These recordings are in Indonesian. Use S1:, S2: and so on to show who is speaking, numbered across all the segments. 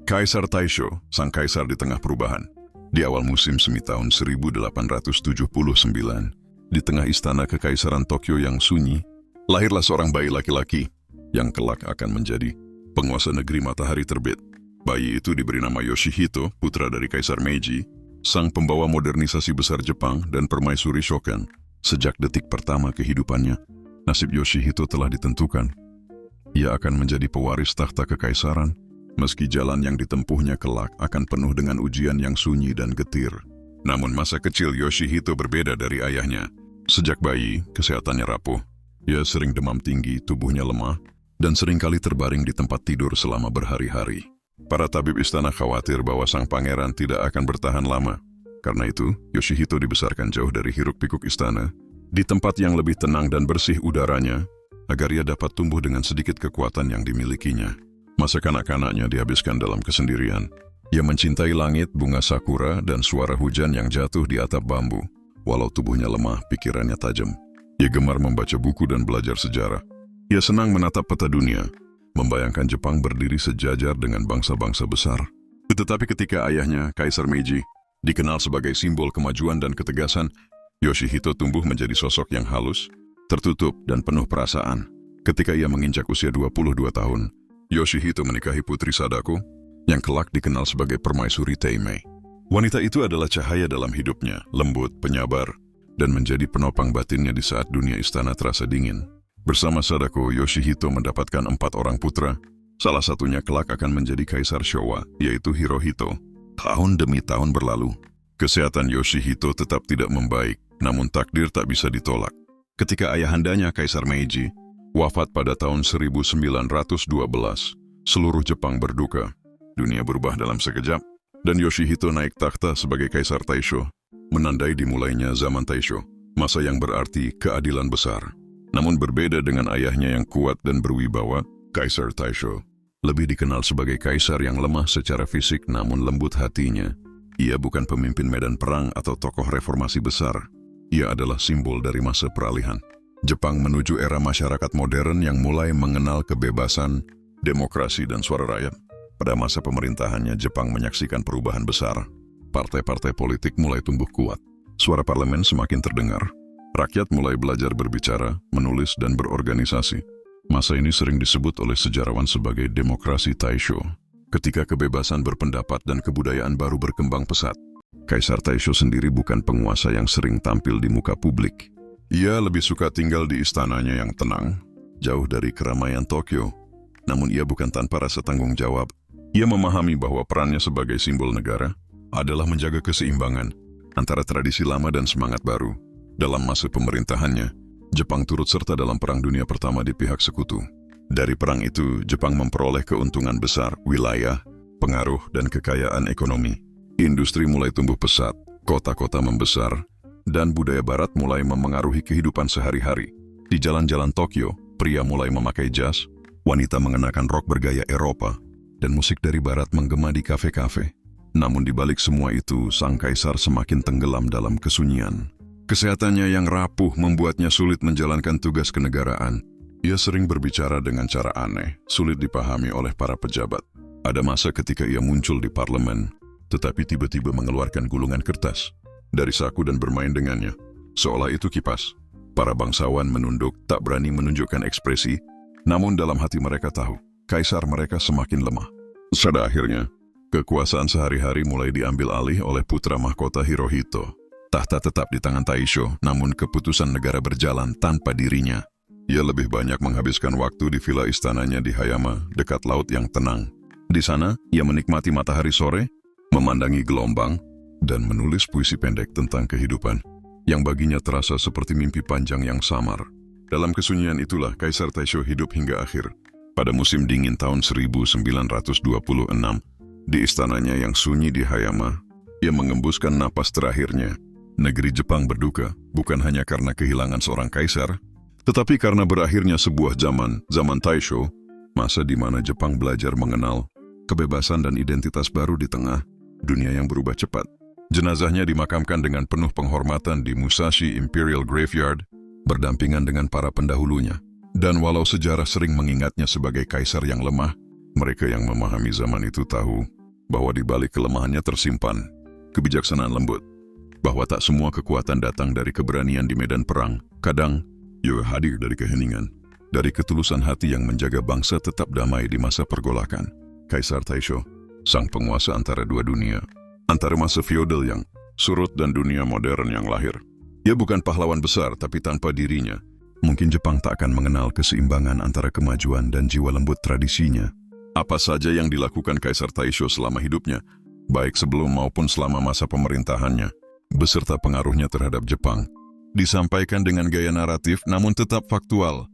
S1: Kaisar Taisho, sang kaisar di tengah perubahan. Di awal musim semi tahun 1879, di tengah istana kekaisaran Tokyo yang sunyi, lahirlah seorang bayi laki-laki yang kelak akan menjadi penguasa negeri matahari terbit. Bayi itu diberi nama Yoshihito, putra dari Kaisar Meiji, sang pembawa modernisasi besar Jepang dan permaisuri Shokan. Sejak detik pertama kehidupannya, nasib Yoshihito telah ditentukan. Ia akan menjadi pewaris takhta kekaisaran, meski jalan yang ditempuhnya kelak akan penuh dengan ujian yang sunyi dan getir. Namun masa kecil Yoshihito berbeda dari ayahnya. Sejak bayi, kesehatannya rapuh. Ia sering demam tinggi, tubuhnya lemah, dan seringkali terbaring di tempat tidur selama berhari-hari. Para tabib istana khawatir bahwa sang pangeran tidak akan bertahan lama. Karena itu, Yoshihito dibesarkan jauh dari hiruk-pikuk istana, di tempat yang lebih tenang dan bersih udaranya, agar ia dapat tumbuh dengan sedikit kekuatan yang dimilikinya. Masa kanak-kanaknya dihabiskan dalam kesendirian. Ia mencintai langit, bunga sakura, dan suara hujan yang jatuh di atap bambu. Walau tubuhnya lemah, pikirannya tajam. Ia gemar membaca buku dan belajar sejarah. Ia senang menatap peta dunia, membayangkan Jepang berdiri sejajar dengan bangsa-bangsa besar. Tetapi ketika ayahnya, Kaisar Meiji, dikenal sebagai simbol kemajuan dan ketegasan, Yoshihito tumbuh menjadi sosok yang halus, tertutup, dan penuh perasaan. Ketika ia menginjak usia 22 tahun, Yoshihito menikahi putri Sadako, yang kelak dikenal sebagai permaisuri Teimei. Wanita itu adalah cahaya dalam hidupnya, lembut, penyabar, dan menjadi penopang batinnya di saat dunia istana terasa dingin. Bersama Sadako, Yoshihito mendapatkan 4 orang putra. Salah satunya kelak akan menjadi Kaisar Showa, yaitu Hirohito. Tahun demi tahun berlalu, kesehatan Yoshihito tetap tidak membaik, namun takdir tak bisa ditolak. Ketika ayahandanya, Kaisar Meiji, wafat pada tahun 1912, seluruh Jepang berduka. Dunia berubah dalam sekejap, dan Yoshihito naik takhta sebagai Kaisar Taisho, menandai dimulainya zaman Taisho, masa yang berarti keadilan besar. Namun berbeda dengan ayahnya yang kuat dan berwibawa, Kaisar Taisho lebih dikenal sebagai kaisar yang lemah secara fisik namun lembut hatinya. Ia bukan pemimpin medan perang atau tokoh reformasi besar. Ia adalah simbol dari masa peralihan. Jepang menuju era masyarakat modern yang mulai mengenal kebebasan, demokrasi, dan suara rakyat. Pada masa pemerintahannya, Jepang menyaksikan perubahan besar. Partai-partai politik mulai tumbuh kuat. Suara parlemen semakin terdengar. Rakyat mulai belajar berbicara, menulis, dan berorganisasi. Masa ini sering disebut oleh sejarawan sebagai demokrasi Taisho, ketika kebebasan berpendapat dan kebudayaan baru berkembang pesat. Kaisar Taisho sendiri bukan penguasa yang sering tampil di muka publik. Ia lebih suka tinggal di istananya yang tenang, jauh dari keramaian Tokyo. Namun ia bukan tanpa rasa tanggung jawab. Ia memahami bahwa perannya sebagai simbol negara adalah menjaga keseimbangan antara tradisi lama dan semangat baru. Dalam masa pemerintahannya, Jepang turut serta dalam Perang Dunia Pertama di pihak sekutu. Dari perang itu, Jepang memperoleh keuntungan besar, wilayah, pengaruh, dan kekayaan ekonomi. Industri mulai tumbuh pesat, kota-kota membesar, dan budaya barat mulai memengaruhi kehidupan sehari-hari. Di jalan-jalan Tokyo, pria mulai memakai jas, wanita mengenakan rok bergaya Eropa, dan musik dari barat menggema di kafe-kafe. Namun di balik semua itu, sang kaisar semakin tenggelam dalam kesunyian. Kesehatannya yang rapuh membuatnya sulit menjalankan tugas kenegaraan. Ia sering berbicara dengan cara aneh, sulit dipahami oleh para pejabat. Ada masa ketika ia muncul di parlemen, tetapi tiba-tiba mengeluarkan gulungan kertas dari saku dan bermain dengannya, seolah itu kipas. Para bangsawan menunduk, tak berani menunjukkan ekspresi, namun dalam hati mereka tahu, kaisar mereka semakin lemah. Pada akhirnya, kekuasaan sehari-hari mulai diambil alih oleh putra mahkota Hirohito. Tahta tetap di tangan Taisho, namun keputusan negara berjalan tanpa dirinya. Ia lebih banyak menghabiskan waktu di villa istananya di Hayama, dekat laut yang tenang. Di sana, ia menikmati matahari sore, memandangi gelombang, dan menulis puisi pendek tentang kehidupan, yang baginya terasa seperti mimpi panjang yang samar. Dalam kesunyian itulah Kaisar Taisho hidup hingga akhir. Pada musim dingin tahun 1926, di istananya yang sunyi di Hayama, ia mengembuskan napas terakhirnya. Negeri Jepang berduka, bukan hanya karena kehilangan seorang kaisar, tetapi karena berakhirnya sebuah zaman Taisho, masa di mana Jepang belajar mengenal kebebasan dan identitas baru di tengah dunia yang berubah cepat. Jenazahnya dimakamkan dengan penuh penghormatan di Musashi Imperial Graveyard, berdampingan dengan para pendahulunya. Dan walau sejarah sering mengingatnya sebagai kaisar yang lemah, Mereka yang memahami zaman itu tahu bahwa di balik kelemahannya tersimpan kebijaksanaan lembut, bahwa tak semua kekuatan datang dari keberanian di medan perang. Kadang, ia hadir dari keheningan, dari ketulusan hati yang menjaga bangsa tetap damai di masa pergolakan. Kaisar Taisho, sang penguasa antara dua dunia, antara masa feodal yang surut dan dunia modern yang lahir. Ia bukan pahlawan besar, tapi tanpa dirinya, mungkin Jepang tak akan mengenal keseimbangan antara kemajuan dan jiwa lembut tradisinya. Apa saja yang dilakukan Kaisar Taisho selama hidupnya, baik sebelum maupun selama masa pemerintahannya, beserta pengaruhnya terhadap Jepang, disampaikan dengan gaya naratif namun tetap faktual.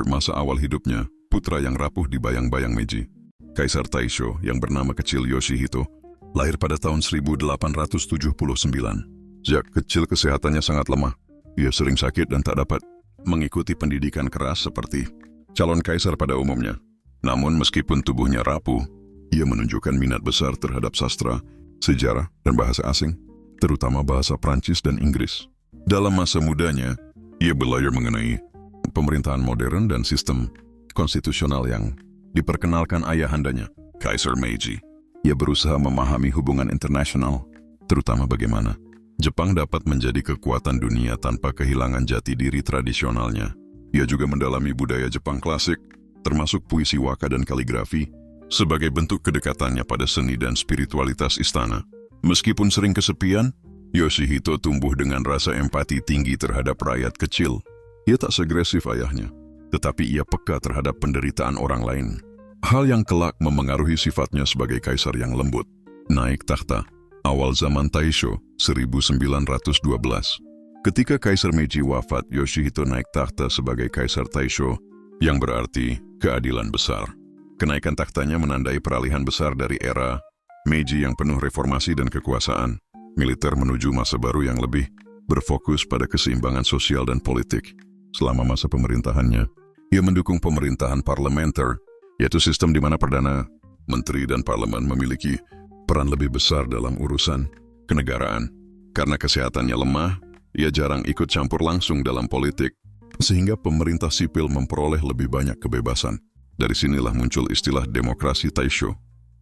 S1: Masa awal hidupnya, putra yang rapuh di bayang-bayang Meiji. Kaisar Taisho yang bernama kecil Yoshihito, lahir pada tahun 1879. Sejak kecil kesehatannya sangat lemah. Ia sering sakit dan tak dapat mengikuti pendidikan keras seperti calon kaisar pada umumnya. Namun meskipun tubuhnya rapuh, ia menunjukkan minat besar terhadap sastra, sejarah, dan bahasa asing, terutama bahasa Prancis dan Inggris. Dalam masa mudanya, ia belajar mengenai pemerintahan modern dan sistem konstitusional yang diperkenalkan ayahandanya, Kaisar Meiji. Ia berusaha memahami hubungan internasional, terutama bagaimana Jepang dapat menjadi kekuatan dunia tanpa kehilangan jati diri tradisionalnya. Ia juga mendalami budaya Jepang klasik, termasuk puisi waka dan kaligrafi, sebagai bentuk kedekatannya pada seni dan spiritualitas istana. Meskipun sering kesepian, Yoshihito tumbuh dengan rasa empati tinggi terhadap rakyat kecil. Ia tak seagresif ayahnya, tetapi ia peka terhadap penderitaan orang lain. Hal yang kelak memengaruhi sifatnya sebagai kaisar yang lembut. Naik tahta, awal zaman Taisho, 1912. Ketika Kaisar Meiji wafat, Yoshihito naik tahta sebagai Kaisar Taisho, yang berarti keadilan besar. Kenaikan tahtanya menandai peralihan besar dari era Meiji yang penuh reformasi dan kekuasaan militer menuju masa baru yang lebih berfokus pada keseimbangan sosial dan politik. Selama masa pemerintahannya, ia mendukung pemerintahan parlementer, yaitu sistem di mana perdana, menteri, dan parlemen memiliki peran lebih besar dalam urusan kenegaraan. Karena kesehatannya lemah, ia jarang ikut campur langsung dalam politik, sehingga pemerintah sipil memperoleh lebih banyak kebebasan. Dari sinilah muncul istilah demokrasi Taisho,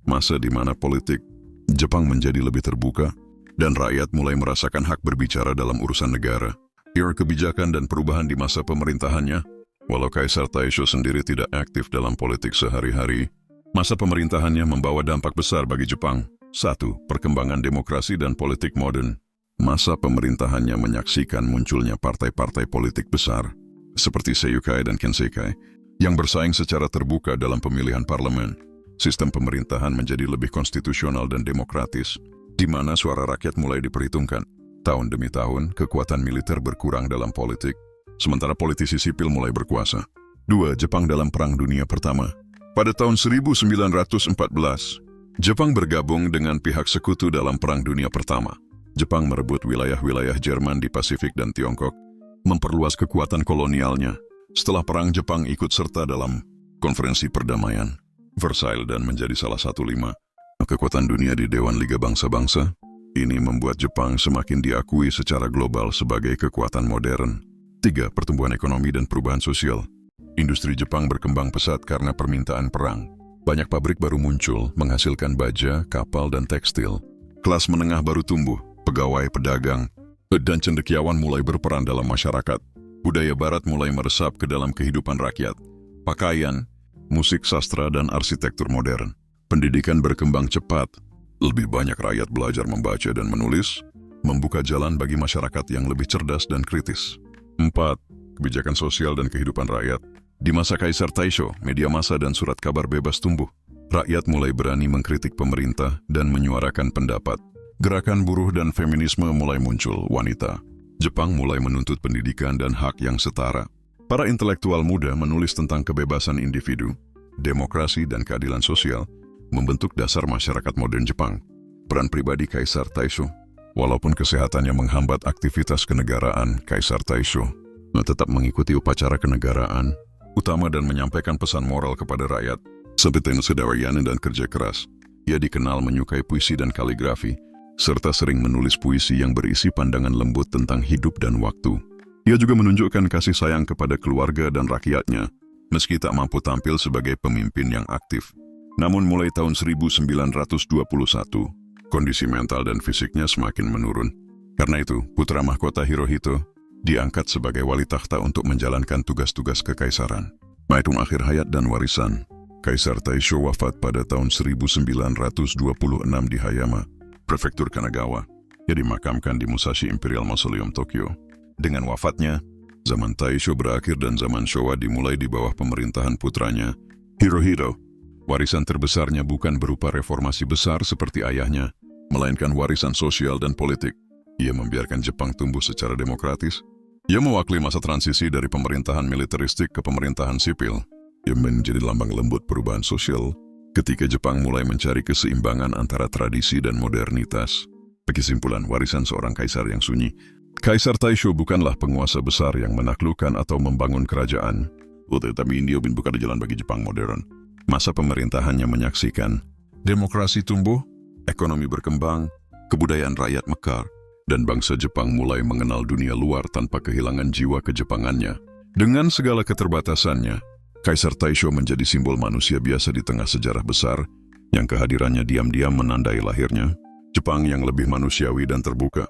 S1: masa di mana politik Jepang menjadi lebih terbuka, dan rakyat mulai merasakan hak berbicara dalam urusan negara. Era kebijakan dan perubahan di masa pemerintahannya, walau Kaisar Taisho sendiri tidak aktif dalam politik sehari-hari, masa pemerintahannya membawa dampak besar bagi Jepang. 1. Perkembangan demokrasi dan politik modern. Masa pemerintahannya menyaksikan munculnya partai-partai politik besar, seperti Seijukai dan Kenseikai, yang bersaing secara terbuka dalam pemilihan parlemen. Sistem pemerintahan menjadi lebih konstitusional dan demokratis, di mana suara rakyat mulai diperhitungkan. Tahun demi tahun, kekuatan militer berkurang dalam politik, sementara politisi sipil mulai berkuasa. 2. Jepang dalam Perang Dunia Pertama. Pada tahun 1914, Jepang bergabung dengan pihak sekutu dalam Perang Dunia Pertama. Jepang merebut wilayah-wilayah Jerman di Pasifik dan Tiongkok, memperluas kekuatan kolonialnya. Setelah perang, Jepang ikut serta dalam Konferensi Perdamaian Versailles dan menjadi salah satu 5 kekuatan dunia di Dewan Liga Bangsa-Bangsa. Ini membuat Jepang semakin diakui secara global sebagai kekuatan modern. 3. Pertumbuhan ekonomi dan perubahan sosial. Industri Jepang berkembang pesat karena permintaan perang. Banyak pabrik baru muncul, menghasilkan baja, kapal, dan tekstil. Kelas menengah baru tumbuh, pegawai, pedagang, dan cendekiawan mulai berperan dalam masyarakat. Budaya barat mulai meresap ke dalam kehidupan rakyat. Pakaian, musik, sastra, dan arsitektur modern. Pendidikan berkembang cepat. Lebih banyak rakyat belajar membaca dan menulis, membuka jalan bagi masyarakat yang lebih cerdas dan kritis. 4. Kebijakan sosial dan kehidupan rakyat. Di masa Kaisar Taisho, media massa dan surat kabar bebas tumbuh. Rakyat mulai berani mengkritik pemerintah dan menyuarakan pendapat. Gerakan buruh dan feminisme mulai muncul. Wanita Jepang mulai menuntut pendidikan dan hak yang setara. Para intelektual muda menulis tentang kebebasan individu, demokrasi, dan keadilan sosial, membentuk dasar masyarakat modern Jepang. Peran pribadi Kaisar Taisho. Walaupun kesehatannya menghambat aktivitas kenegaraan, Kaisar Taisho tetap mengikuti upacara kenegaraan utama dan menyampaikan pesan moral kepada rakyat, seperti kesadaran dan kerja keras. Ia dikenal menyukai puisi dan kaligrafi, serta sering menulis puisi yang berisi pandangan lembut tentang hidup dan waktu. Ia juga menunjukkan kasih sayang kepada keluarga dan rakyatnya, meski tak mampu tampil sebagai pemimpin yang aktif. Namun mulai tahun 1921, kondisi mental dan fisiknya semakin menurun. Karena itu, putra mahkota Hirohito diangkat sebagai wali takhta untuk menjalankan tugas-tugas kekaisaran. Menghitung akhir hayat dan warisan, Kaisar Taisho wafat pada tahun 1926 di Hayama, Prefektur Kanagawa. Ia dimakamkan di Musashi Imperial Mausoleum, Tokyo. Dengan wafatnya, zaman Taisho berakhir dan zaman Showa dimulai di bawah pemerintahan putranya, Hirohito. Warisan terbesarnya bukan berupa reformasi besar seperti ayahnya, melainkan warisan sosial dan politik. Ia membiarkan Jepang tumbuh secara demokratis. Ia mewakili masa transisi dari pemerintahan militeristik ke pemerintahan sipil. Ia menjadi lambang lembut perubahan sosial ketika Jepang mulai mencari keseimbangan antara tradisi dan modernitas. Kesimpulan, warisan seorang kaisar yang sunyi. Kaisar Taisho bukanlah penguasa besar yang menaklukkan atau membangun kerajaan, tetapi dia bukan jalan bagi Jepang modern. Masa pemerintahannya menyaksikan demokrasi tumbuh, ekonomi berkembang, kebudayaan rakyat mekar, dan bangsa Jepang mulai mengenal dunia luar tanpa kehilangan jiwa kejepangannya. Dengan segala keterbatasannya, Kaisar Taisho menjadi simbol manusia biasa di tengah sejarah besar yang kehadirannya diam-diam menandai lahirnya Jepang yang lebih manusiawi dan terbuka.